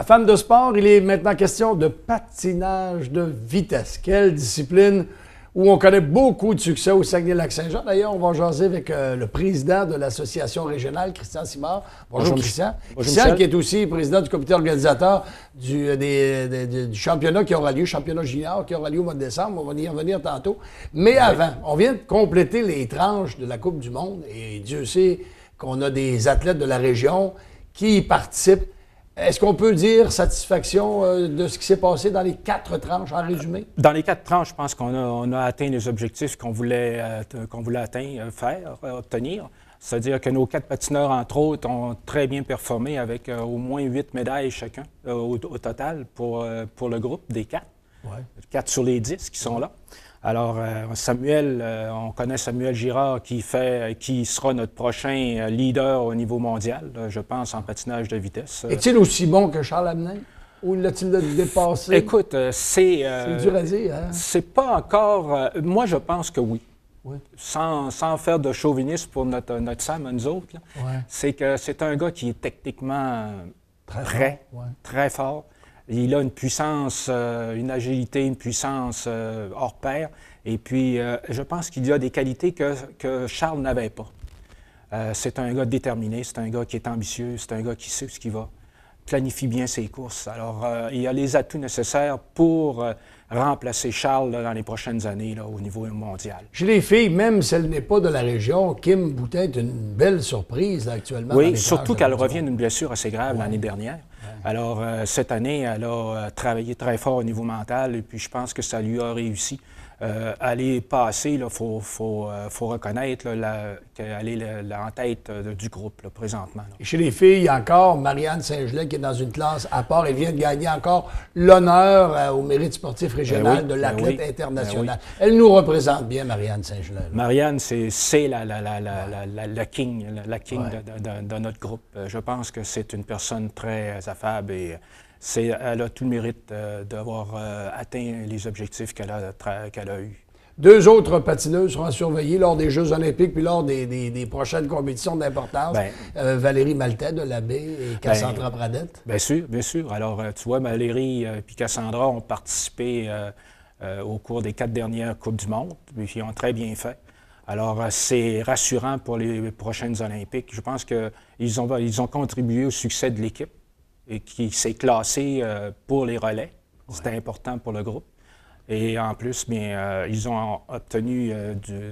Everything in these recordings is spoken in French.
Fans de sport, il est maintenant question de patinage de vitesse. Quelle discipline où on connaît beaucoup de succès au Saguenay-Lac-Saint-Jean. D'ailleurs, on va jaser avec le président de l'association régionale, Christian Simard. Bonjour Christian. Bonjour Christian Michel. qui est aussi président du comité organisateur du championnat qui aura lieu, championnat junior qui aura lieu au mois de décembre. On va y revenir tantôt. Mais avant, on vient de compléter les tranches de la Coupe du monde et Dieu sait qu'on a des athlètes de la région qui y participent. Est-ce qu'on peut dire satisfaction de ce qui s'est passé dans les 4 tranches en résumé? Dans les 4 tranches, je pense qu'on a atteint les objectifs qu'on voulait obtenir. C'est-à-dire que nos 4 patineurs, entre autres, ont très bien performé avec au moins 8 médailles chacun au total pour le groupe des 4. Ouais. 4 sur les 10 qui sont là. Alors, Samuel, on connaît Samuel Girard qui sera notre prochain leader au niveau mondial, je pense, en patinage de vitesse. Est-il aussi bon que Charles Amenin? Ou l'a-t-il dépassé? Écoute, c'est dur à dire, hein? C'est pas encore... moi, je pense que oui. Oui. Sans faire de chauvinisme pour notre Sam, nous autres, ouais. C'est que c'est un gars qui est techniquement très fort. Il a une puissance, une agilité, une puissance hors pair. Et puis, je pense qu'il a des qualités que Charles n'avait pas. C'est un gars déterminé, c'est un gars qui est ambitieux, c'est un gars qui sait ce qu'il va, planifie bien ses courses. Alors, il a les atouts nécessaires pour remplacer Charles dans les prochaines années là, au niveau mondial. Chez les filles, même si elle n'est pas de la région, Kim Boutin est une belle surprise là, actuellement. Oui, surtout qu'elle revient d'une blessure assez grave l'année dernière. Alors, cette année, elle a travaillé très fort au niveau mental et puis je pense que ça lui a réussi. Elle est passée, il faut reconnaître qu'elle est en tête du groupe là, présentement. Là. Et chez les filles, il y a encore Marianne Saint-Gelais qui est dans une classe à part et vient de gagner encore l'honneur au mérite sportif régional de l'athlète international. Elle nous représente bien, Marianne Saint-Gelais. Marianne, c'est la king, de notre groupe. Je pense que c'est une personne très affable et elle a tout le mérite d'avoir atteint les objectifs qu'elle a eus. 2 autres patineuses seront surveillées lors des Jeux olympiques puis lors des prochaines compétitions d'importance. Valérie Maltais de l'Abbé et Cassandra Pradette. Bien sûr, bien sûr. Alors, tu vois, Valérie et Cassandra ont participé au cours des 4 dernières Coupes du monde, puis ils ont très bien fait. Alors, c'est rassurant pour les prochaines Olympiques. Je pense qu'ils ont contribué au succès de l'équipe et qui s'est classé pour les relais. C'était important pour le groupe. Et en plus, bien, ils ont obtenu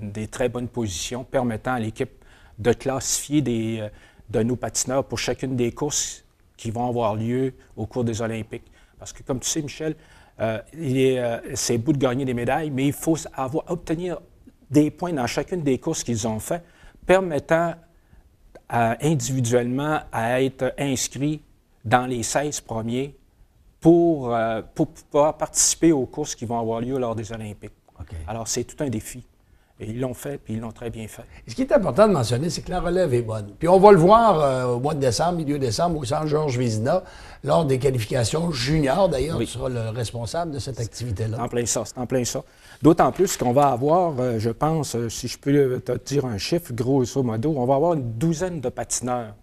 des très bonnes positions permettant à l'équipe de classifier de nos patineurs pour chacune des courses qui vont avoir lieu au cours des Olympiques. Parce que, comme tu sais, Michel, c'est beau de gagner des médailles, mais il faut obtenir des points dans chacune des courses qu'ils ont fait, permettant individuellement à être inscrits dans les 16 premiers pour pouvoir participer aux courses qui vont avoir lieu lors des Olympiques. Okay. Alors, c'est tout un défi. Et ils l'ont fait, puis ils l'ont très bien fait. Et ce qui est important de mentionner, c'est que la relève est bonne. Puis on va le voir au mois de décembre, milieu décembre, au centre Georges Vézina, lors des qualifications juniors. D'ailleurs, tu seras le responsable de cette activité-là. C'est en plein ça. D'autant plus qu'on va avoir, je pense, si je peux te dire un chiffre, grosso modo, on va avoir une douzaine de patineurs.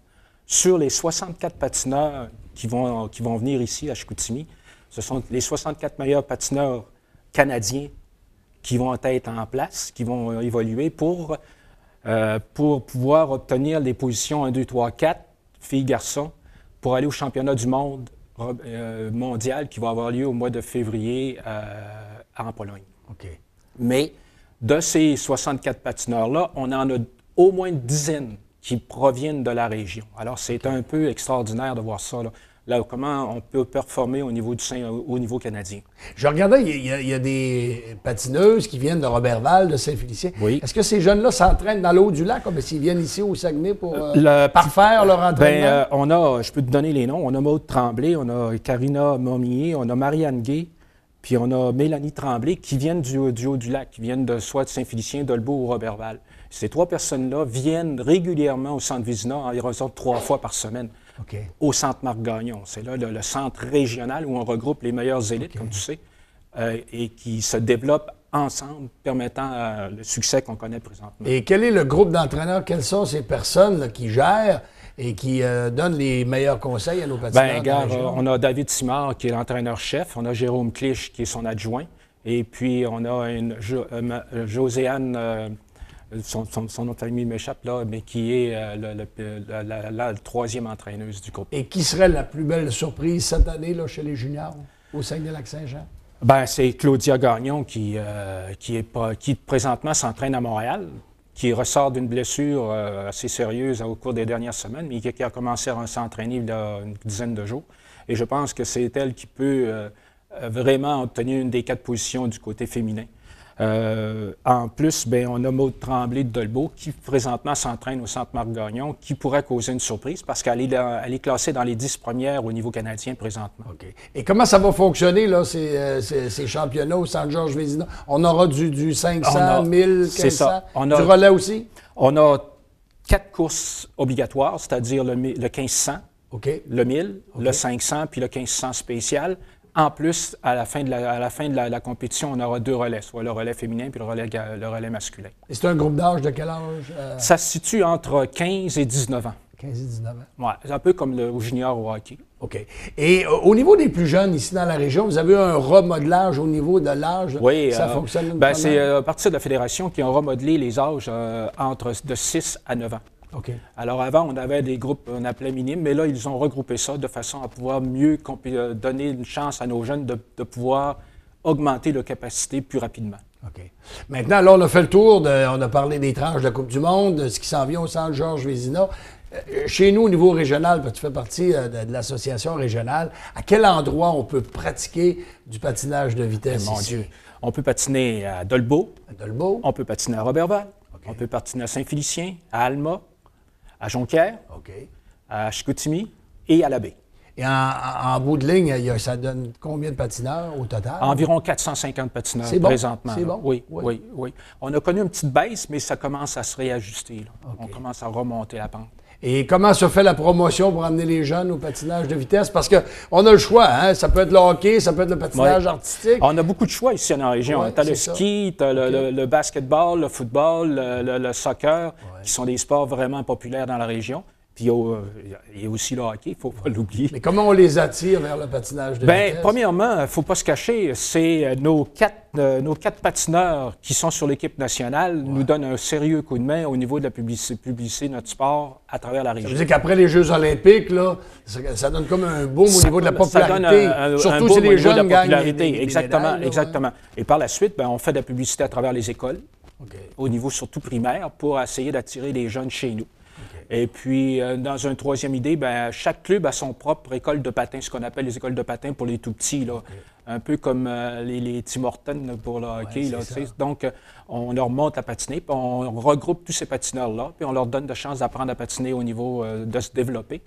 Sur les 64 patineurs qui vont venir ici à Chicoutimi, ce sont les 64 meilleurs patineurs canadiens qui vont être en place, qui vont évoluer pour pouvoir obtenir les positions 1, 2, 3, 4, filles-garçons, pour aller au championnat du monde mondial qui va avoir lieu au mois de février en Pologne. Okay. Mais de ces 64 patineurs-là, on en a au moins une dizaine qui proviennent de la région. Alors, c'est un peu extraordinaire de voir ça, là, comment on peut performer au niveau canadien. Je regardais, il y a des patineuses qui viennent de Roberval, de Saint-Félicien. Oui. Est-ce que ces jeunes-là s'entraînent dans l'eau du lac, ou s'ils viennent ici au Saguenay pour parfaire leur entraînement? Je peux te donner les noms. On a Maude Tremblay, on a Karina Momier, on a Marianne Gay, puis on a Mélanie Tremblay qui viennent du haut du lac, qui viennent soit de Saint-Félicien, d'Olbeau ou Roberval. Ces 3 personnes-là viennent régulièrement au centre Vézina, environ 3 fois par semaine, au centre Marc-Gagnon. C'est là le centre régional où on regroupe les meilleures élites, comme tu sais, et qui se développent ensemble, permettant le succès qu'on connaît présentement. Et quel est le groupe d'entraîneurs? Quelles sont ces personnes là, qui gèrent et qui donne les meilleurs conseils à nos patineurs. Bien, regarde, on a David Simard qui est l'entraîneur-chef, on a Jérôme Clich qui est son adjoint, et puis on a Joséanne, son nom de famille m'échappe là, mais qui est la troisième entraîneuse du groupe. Et qui serait la plus belle surprise cette année là, chez les juniors au Saguenay-Lac-Saint-Jean? Bien, c'est Claudia Gagnon qui présentement s'entraîne à Montréal, qui ressort d'une blessure assez sérieuse au cours des dernières semaines, mais qui a commencé à s'entraîner il y a une dizaine de jours. Et je pense que c'est elle qui peut vraiment obtenir une des 4 positions du côté féminin. En plus, bien, on a Maude Tremblay de Dolbeau qui présentement s'entraîne au Centre Marc-Gagnon, qui pourrait causer une surprise parce qu'elle est classée dans les 10 premières au niveau canadien présentement. OK. Et comment ça va fonctionner, là, ces championnats au Centre Georges Vézina? On aura du 500, 1000, 1500, du relais aussi? On a 4 courses obligatoires, c'est-à-dire le 1500, okay. le 1000, okay. le 500 puis le 1500 spécial. En plus, à la fin de la compétition, on aura 2 relais, soit le relais féminin puis le relais masculin. Et c'est un groupe d'âge de quel âge? Ça se situe entre 15 et 19 ans. 15 et 19 ans. Oui, c'est un peu comme au junior au hockey. OK. Et au niveau des plus jeunes ici dans la région, vous avez un remodelage au niveau de l'âge? Oui. Ça fonctionne? Bien, c'est à partir de la Fédération qui ont remodelé les âges de 6 à 9 ans. OK. Alors avant, on avait des groupes, on appelait minimes, mais là, ils ont regroupé ça de façon à pouvoir mieux donner une chance à nos jeunes de pouvoir augmenter leur capacité plus rapidement. OK. Maintenant, là, on a fait le tour, on a parlé des tranches de la Coupe du Monde, de ce qui s'en vient au Centre Georges Vézina. Chez nous, au niveau régional, tu fais partie de l'association régionale, à quel endroit on peut pratiquer du patinage de vitesse Mon ici? Dieu. On peut patiner à Dolbeau. À Dolbeau. On peut patiner à Roberval. Okay. On peut patiner à Saint-Félicien, à Alma, à Jonquière, okay. à Chicoutimi et à la baie. Et en bout de ligne, ça donne combien de patineurs au total? Environ 450 patineurs présentement. C'est bon? Oui. On a connu une petite baisse, mais ça commence à se réajuster. Okay. On commence à remonter la pente. Et comment se fait la promotion pour amener les jeunes au patinage de vitesse? Parce qu'on a le choix, hein? Ça peut être le hockey, ça peut être le patinage artistique. On a beaucoup de choix ici dans la région. Tu as le ski, tu as le basketball, le football, le soccer, qui sont des sports vraiment populaires dans la région. Puis il y a aussi le hockey, il ne faut pas l'oublier. Mais comment on les attire vers le patinage de vitesse? Bien, premièrement, il ne faut pas se cacher, c'est nos quatre patineurs qui sont sur l'équipe nationale nous donnent un sérieux coup de main au niveau de la publicité de notre sport à travers la région. Ça veut dire qu'après les Jeux olympiques, là, ça donne comme un boom au niveau de la popularité. Ça donne surtout si les jeunes gagnent exactement, médailles, exactement. Et par la suite, on fait de la publicité à travers les écoles, au niveau surtout primaire, pour essayer d'attirer les jeunes chez nous. Et puis, dans une troisième idée, chaque club a son propre école de patin, ce qu'on appelle les écoles de patin pour les tout-petits, là. Un peu comme les Tim Hortons pour le hockey. Là, donc, on leur montre à patiner, puis on regroupe tous ces patineurs-là, puis on leur donne de chance d'apprendre à patiner au niveau de se développer,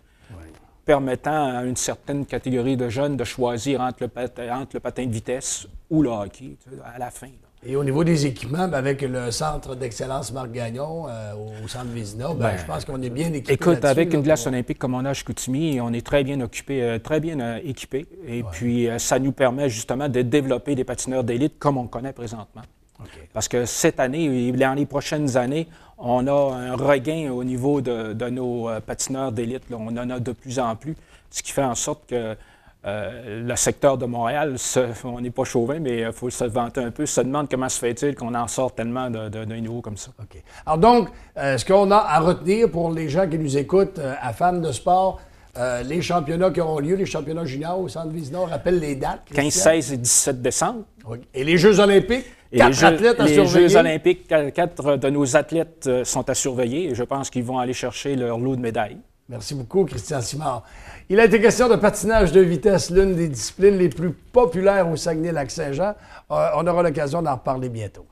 permettant à une certaine catégorie de jeunes de choisir entre le patin de vitesse ou le hockey à la fin. Là. Et au niveau des équipements, avec le Centre d'excellence Marc-Gagnon au Centre Vézina, je pense qu'on est bien équipé. Écoute, avec une glace olympique comme on a à Chicoutimi, on est très bien occupé, très bien équipé. Et puis, ça nous permet justement de développer des patineurs d'élite comme on connaît présentement. Parce que cette année et dans les prochaines années, on a un regain au niveau de nos patineurs d'élite. On en a de plus en plus, ce qui fait en sorte que le secteur de Montréal, on n'est pas chauvin, mais il faut se vanter un peu, se demande comment se fait-il qu'on en sort tellement d'un nouveau comme ça. OK. Alors donc, ce qu'on a à retenir pour les gens qui nous écoutent, à fans de sport, les championnats qui auront lieu, les championnats juniors au Centre Vézina, on rappelle les dates. 15, 16 et 17 décembre. Et les Jeux olympiques, quatre athlètes à surveiller. Les Jeux olympiques, 4 de nos athlètes sont à surveiller et je pense qu'ils vont aller chercher leur lot de médailles. Merci beaucoup, Christian Simard. Il a été question de patinage de vitesse, l'une des disciplines les plus populaires au Saguenay-Lac-Saint-Jean. On aura l'occasion d'en reparler bientôt.